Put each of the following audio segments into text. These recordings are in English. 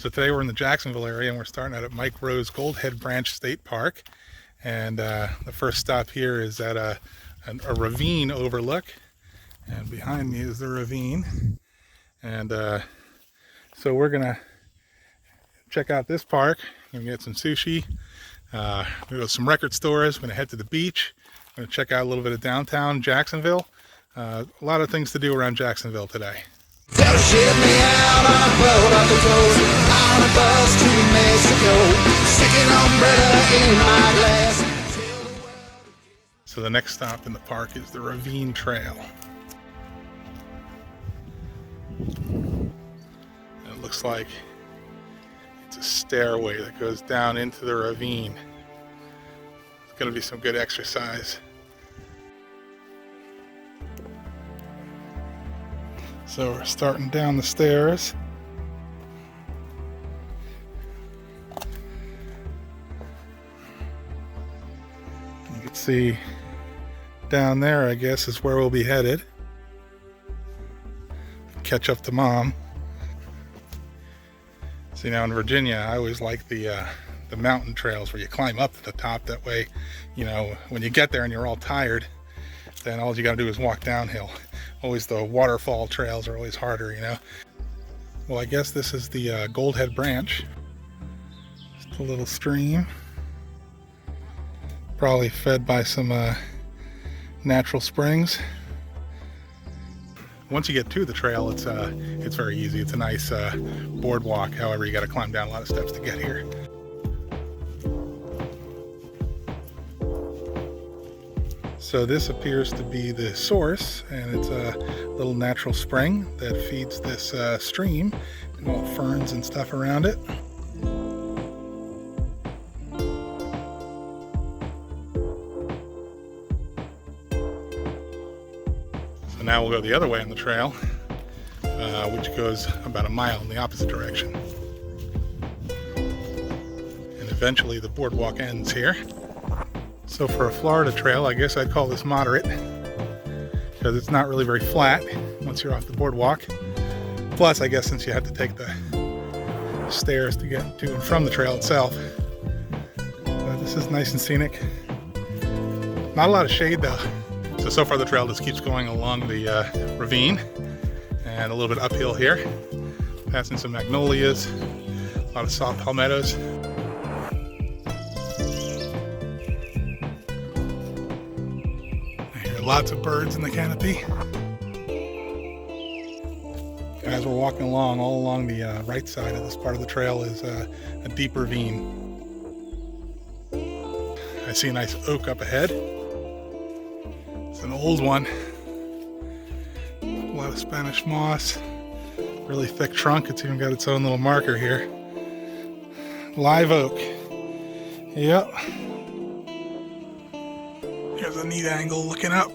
So today we're in the Jacksonville area and we're starting out at Mike Rowe's Goldhead Branch State Park. And the first stop here is at a ravine overlook. And behind me is the ravine. And so we're gonna check out this park. We're gonna get some sushi. We're gonna go to some record stores. We're gonna head to the beach. We're gonna check out a little bit of downtown Jacksonville. A lot of things to do around Jacksonville today. They'll ship me out on a boat off the coast, on a bus to Mexico, sticking umbrella in my glass. So the next stop in the park is the Ravine Trail. And it looks like it's a stairway that goes down into the ravine. It's going to be some good exercise. So we're starting down the stairs. You can see down there, I guess, is where we'll be headed. Catch up to Mom. See, now in Virginia, I always like the mountain trails where you climb up to the top. That way, you know, when you get there and you're all tired, then all you got to do is walk downhill. Always the waterfall trails are always harder, you know. Well, I guess this is the Goldhead Branch. Just a little stream. Probably fed by some natural springs. Once you get to the trail, it's very easy. It's a nice boardwalk. However, you got to climb down a lot of steps to get here. So this appears to be the source, and it's a little natural spring that feeds this stream and all ferns and stuff around it. So now we'll go the other way on the trail, which goes about a mile in the opposite direction. And eventually the boardwalk ends here. So for a Florida trail, I guess I'd call this moderate, because it's not really very flat once you're off the boardwalk. Plus, I guess since you have to take the stairs to get to and from the trail itself. But this is nice and scenic. Not a lot of shade though. So far the trail just keeps going along the ravine and a little bit uphill here. Passing some magnolias, a lot of soft palmettos. Lots of birds in the canopy. As we're walking along, all along the right side of this part of the trail is a deep ravine. I see a nice oak up ahead. It's an old one. A lot of Spanish moss. Really thick trunk. It's even got its own little marker here. Live oak. Yep. Here's a neat angle looking up.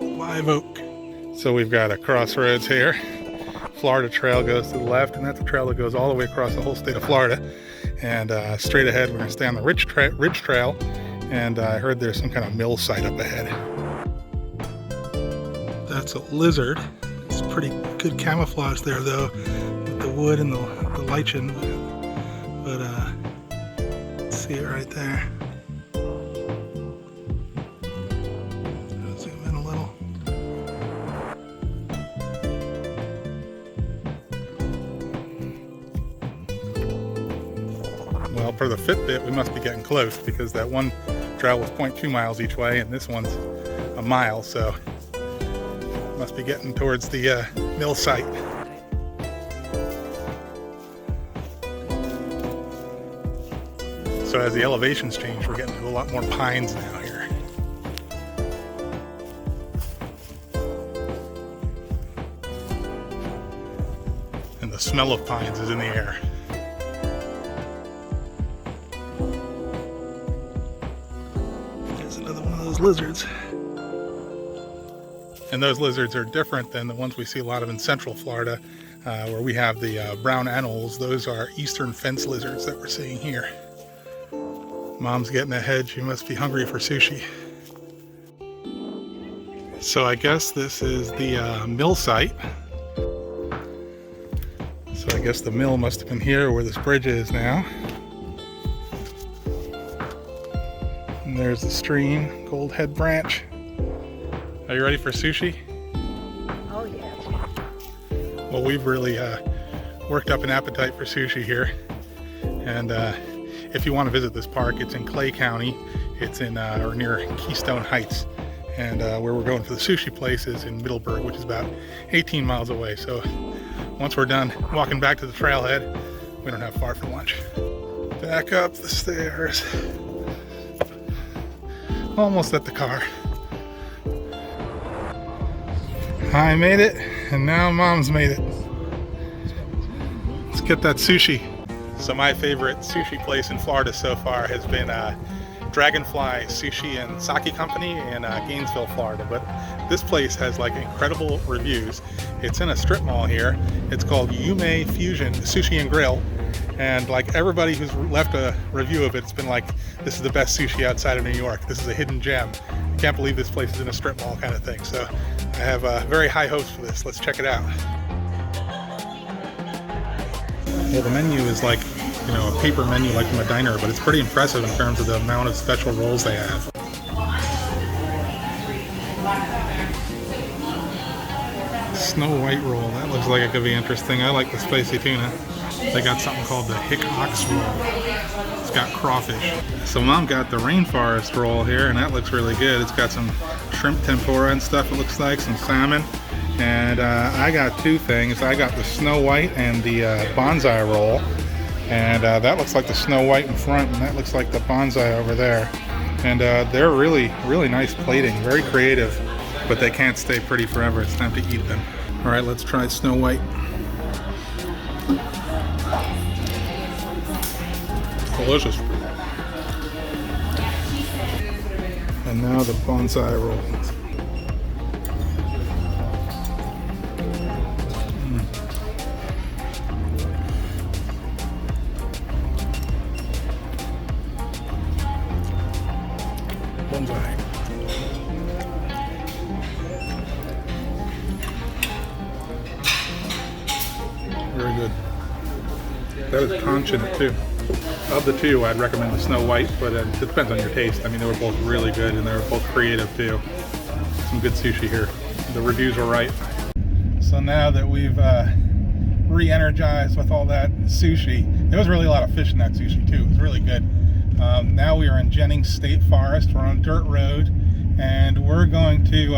Live oak. So we've got a crossroads here. Florida Trail goes to the left, and that's a trail that goes all the way across the whole state of Florida. And straight ahead, we're going to stay on the Ridge Trail. And I heard there's some kind of mill site up ahead. That's a lizard. It's pretty good camouflage there, though, with the wood and the lichen. But see it right there. Well, for the Fitbit, we must be getting close, because that one trail was 0.2 miles each way, and this one's a mile, so must be getting towards the mill site. So as the elevations change, we're getting a lot more pines now here. And the smell of pines is in the air. Lizards. And those lizards are different than the ones we see a lot of in central Florida, where we have the brown anoles. Those are eastern fence lizards that we're seeing here. Mom's getting ahead. She must be hungry for sushi. So I guess this is the mill site. So I guess the mill must have been here where this bridge is now. And there's the stream, Gold Head Branch. Are you ready for sushi? Oh, yeah. Well, we've really worked up an appetite for sushi here. And if you want to visit this park, it's in Clay County. It's in or near Keystone Heights. And where we're going for the sushi place is in Middleburg, which is about 18 miles away. So once we're done walking back to the trailhead, we don't have far for lunch. Back up the stairs. Almost at the car. I made it, and now Mom's made it. Let's get that sushi. So my favorite sushi place in Florida so far has been Dragonfly Sushi and Sake Company in Gainesville, Florida. But this place has like incredible reviews. It's in a strip mall here. It's called Yume Fusion Sushi and Grill. And like everybody who's left a review of it, it's been like, this is the best sushi outside of New York. This is a hidden gem. I can't believe this place is in a strip mall kind of thing. So I have very high hopes for this. Let's check it out. Well, the menu is like, you know, a paper menu like from a diner, but it's pretty impressive in terms of the amount of special rolls they have. Snow White roll, that looks like it could be interesting. I like the spicy tuna. They got something called the Hick Ox roll. It's got crawfish. So Mom got the Rainforest roll here, and that looks really good. It's got some shrimp tempura and stuff, it looks like, some salmon. And I got two things. I got the Snow White and the bonsai roll. And that looks like the Snow White in front, and that looks like the bonsai over there. And they're really, really nice plating, very creative, but they can't stay pretty forever. It's time to eat them. All right, let's try Snow White. Delicious. And now the bonsai roll. Bonsai. Very good. That is conch in it too. Of the two, I'd recommend the Snow White, but it depends on your taste. I mean, they were both really good, and they were both creative too. Some good sushi here. The reviews were right. So now that we've re-energized with all that sushi, there was really a lot of fish in that sushi too. It was really good. Now we are in Jennings State Forest. We're on a dirt road, and we're going to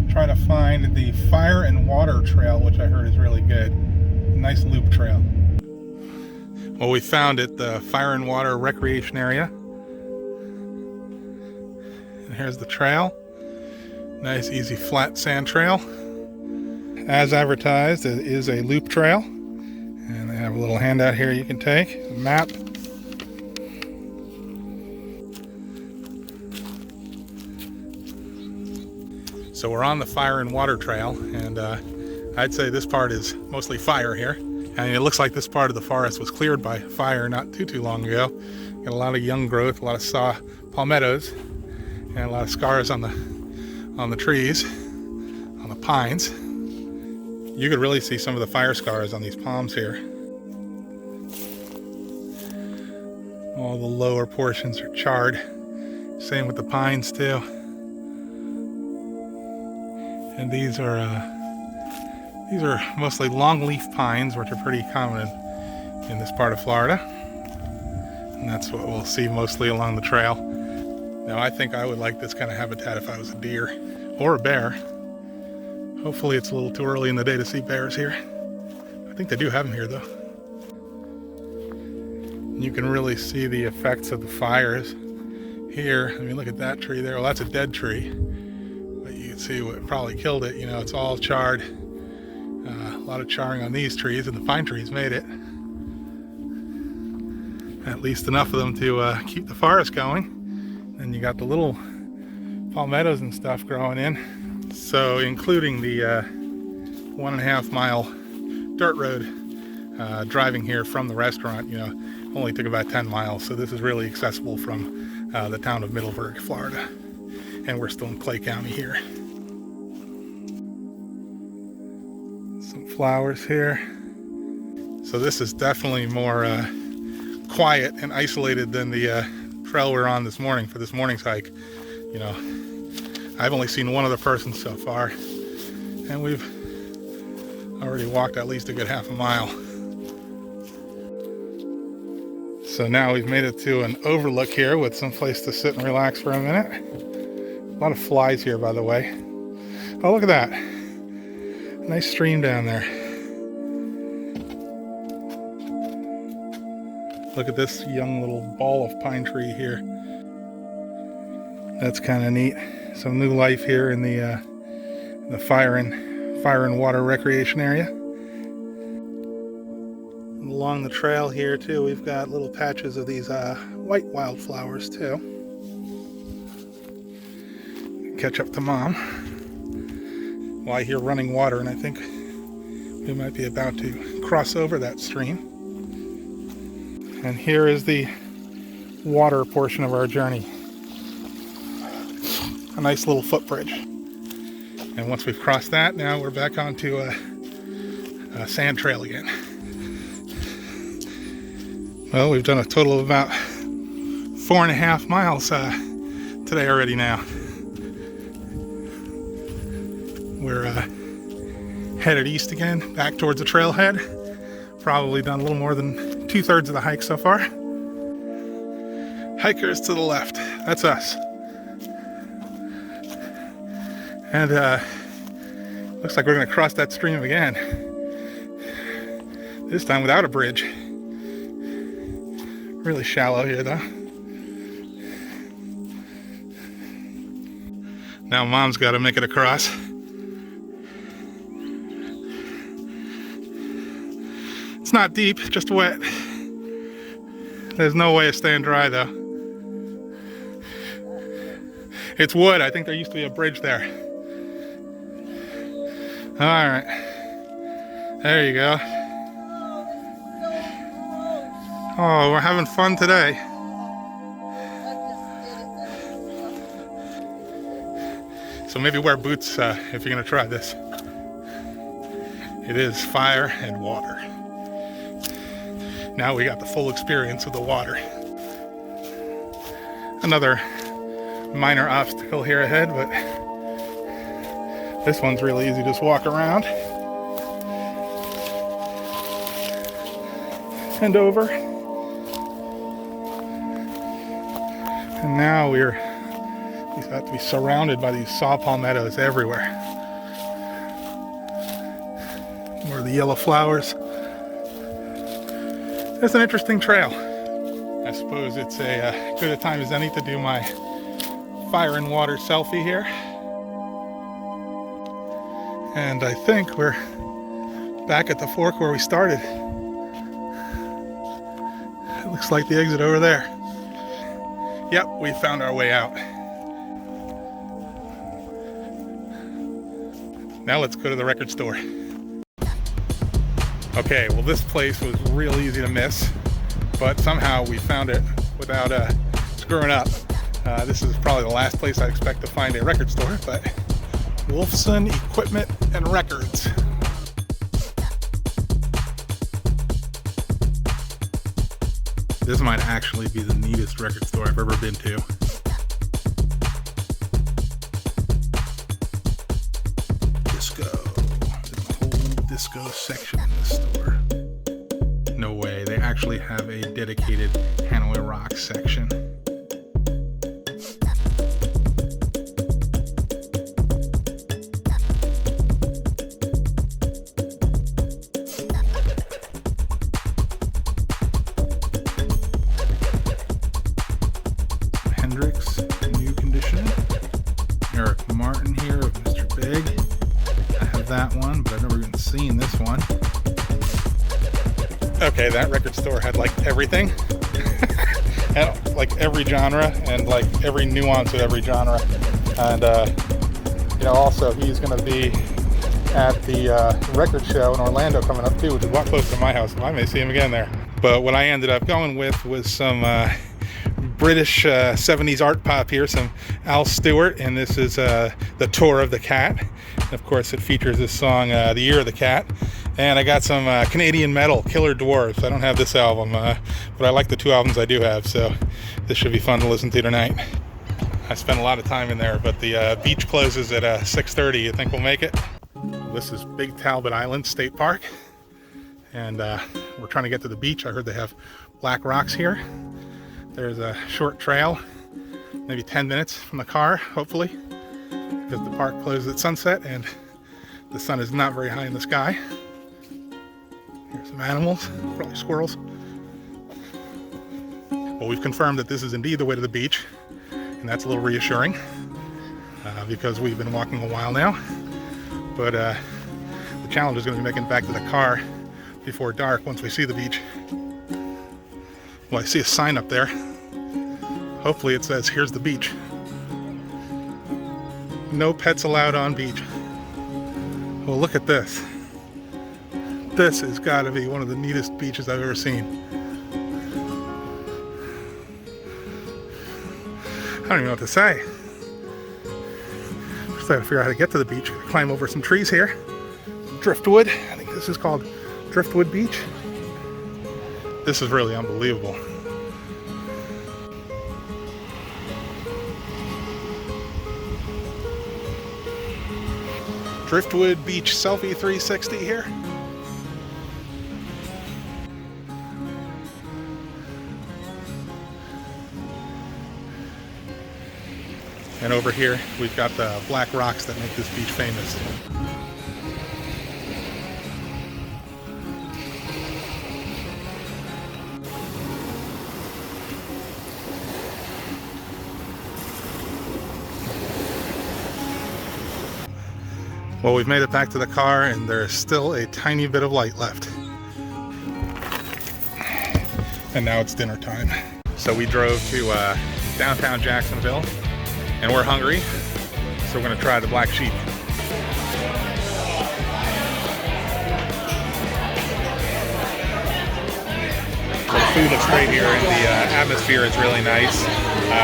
try to find the Fire and Water Trail, which I heard is really good. A nice loop trail. Well, we found it, the Fire and Water Recreation Area. And here's the trail. Nice, easy, flat sand trail. As advertised, it is a loop trail. And they have a little handout here you can take, a map. So we're on the Fire and Water Trail, and I'd say this part is mostly fire here. And it looks like this part of the forest was cleared by fire not too long ago. Got a lot of young growth, a lot of saw palmettos, and a lot of scars on the trees, on the pines. You could really see some of the fire scars on these palms here. All the lower portions are charred. Same with the pines too. And these are mostly longleaf pines, which are pretty common in this part of Florida. And that's what we'll see mostly along the trail. Now, I think I would like this kind of habitat if I was a deer or a bear. Hopefully it's a little too early in the day to see bears here. I think they do have them here though. You can really see the effects of the fires here. I mean, look at that tree there. Well, that's a dead tree. But you can see what probably killed it. You know, it's all charred. A lot of charring on these trees, and the pine trees made it. At least enough of them to keep the forest going. And you got the little palmettos and stuff growing in. So including the 1.5 mile dirt road driving here from the restaurant, you know, only took about 10 miles. So this is really accessible from the town of Middleburg, Florida. And we're still in Clay County here. Some flowers here. So this is definitely more quiet and isolated than the trail we were on this morning for this morning's hike. You know, I've only seen one other person so far, and we've already walked at least a good half a mile. So now we've made it to an overlook here with some place to sit and relax for a minute. A lot of flies here, by the way. Oh, look at that. Nice stream down there. Look at this young little ball of pine tree here. That's kind of neat. Some new life here in the fire and water recreation area. And along the trail here too, we've got little patches of these white wildflowers too. Catch up to Mom. Well, I hear running water, and I think we might be about to cross over that stream. And here is the water portion of our journey. A nice little footbridge. And once we've crossed that, now we're back onto a sand trail again. Well, we've done a total of about 4.5 miles today already now. We're headed east again, back towards the trailhead. Probably done a little more than 2/3 of the hike so far. Hikers to the left, that's us. And looks like we're gonna cross that stream again. This time without a bridge. Really shallow here though. Now Mom's gotta make it across. It's not deep, just wet. There's no way of staying dry though. It's wood. I think there used to be a bridge there. All right. There you go. Oh, we're having fun today. So maybe wear boots if you're gonna try this. It is fire and water. Now we got the full experience of the water. Another minor obstacle here ahead, but this one's really easy to just walk around and over. And now we have to be surrounded by these saw palmettos everywhere. More of the yellow flowers. It's an interesting trail. I suppose it's a good a time as any to do my fire and water selfie here. And I think we're back at the fork where we started. It looks like the exit over there. Yep, we found our way out. Now let's go to the record store. Okay, well this place was real easy to miss, but somehow we found it without screwing up. This is probably the last place I expect to find a record store, but Wolfson Equipment and Records. This might actually be the neatest record store I've ever been to. Disco. There's a whole disco section in this store. No way, they actually have a dedicated Hanoi Rock section. New condition. Eric Martin here of Mr. Big. I have that one, but I've never even seen this one. Okay, that record store had like everything. And like every genre and like every nuance of every genre. And you know, also he's gonna be at the record show in Orlando coming up too, which is a lot closer to my house, so I may see him again there. But what I ended up going with was some British 70s art pop here, some Al Stewart, and this is The Tour of the Cat. And of course it features this song, The Year of the Cat, And I got some Canadian metal, Killer Dwarfs. I don't have this album, but I like the 2 albums I do have, so this should be fun to listen to tonight. I spent a lot of time in there, but the beach closes at 6:30. You think we'll make it? This is Big Talbot Island State Park, and we're trying to get to the beach. I heard they have black rocks here. There's a short trail, maybe 10 minutes from the car, hopefully, because the park closes at sunset and the sun is not very high in the sky. Here's some animals, probably squirrels. Well, we've confirmed that this is indeed the way to the beach, and that's a little reassuring because we've been walking a while now. But the challenge is going to be making it back to the car before dark once we see the beach. Well, I see a sign up there. Hopefully it says, "Here's the beach. No pets allowed on beach." Well, look at this. This has got to be one of the neatest beaches I've ever seen. I don't even know what to say. Just gotta figure out how to get to the beach. Climb over some trees here. Driftwood. I think this is called Driftwood Beach. This is really unbelievable. Driftwood Beach selfie 360 here. And over here, we've got the black rocks that make this beach famous. Well, we've made it back to the car, and there's still a tiny bit of light left. And now it's dinner time. So we drove to downtown Jacksonville, and we're hungry, so we're gonna try the black sheep. The food looks great here, and the atmosphere is really nice.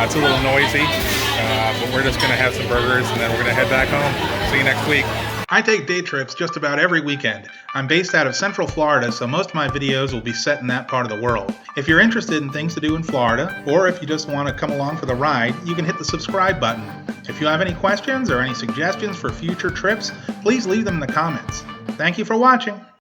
It's a little noisy, but we're just gonna have some burgers, and then we're gonna head back home. See you next week. I take day trips just about every weekend. I'm based out of Central Florida, so most of my videos will be set in that part of the world. If you're interested in things to do in Florida, or if you just want to come along for the ride, you can hit the subscribe button. If you have any questions or any suggestions for future trips, please leave them in the comments. Thank you for watching.